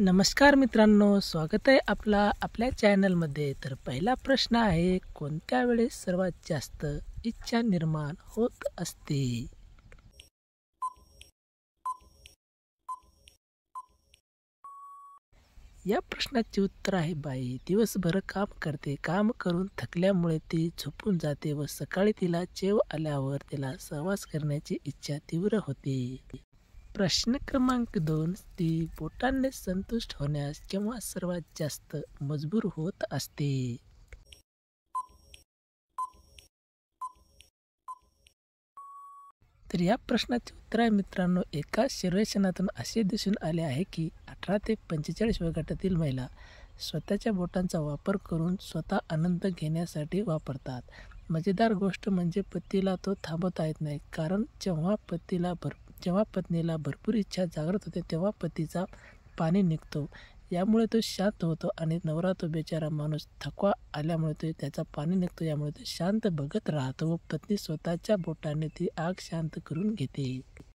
नमस्कार मित्रांनो, स्वागत आहे आपल्या चॅनलमध्ये. तर पहिला प्रश्न आहे, कोणत्या वेळेस सर्वात जास्त इच्छा निर्माण होत असते? या प्रश्नाचे उत्तर आहे बाई. दिवसभर काम करते, काम करून थकल्यामुळे ती झोपून जाते व सकाळी तिला चेव आल्यावर तिला सहवास करण्याची इच्छा तीव्र होते. प्रश्न क्रमांक 2, ती बोटांनी संतुष्ट होण्यास केव्हा सर्वात जास्त मजबूर होत असते? तर या प्रश्नाचे उत्तर आहे मित्रांनो, एका सर्वेक्षणातून असे दिसून आले आहे की 18 ते 45 वयोगटातील महिला स्वतःच्या बोटांचा वापर करून स्वतः आनंद घेण्यासाठी वापरतात. मजेदार गोष्ट म्हणजे पतीला तो थांबवता येत नाही, कारण जेव्हा पत्नीला भरपूर इच्छा जागृत होते तेव्हा पतीचा पाणी निघतो. यामुळे तो शांत होतो आणि नवरा तो बेचारा माणूस थकवा आल्यामुळे तो त्याचा पाणी निघतो, यामुळे तो शांत बघत राहतो व पत्नी स्वतःच्या बोटाने ती आग शांत करून घेते.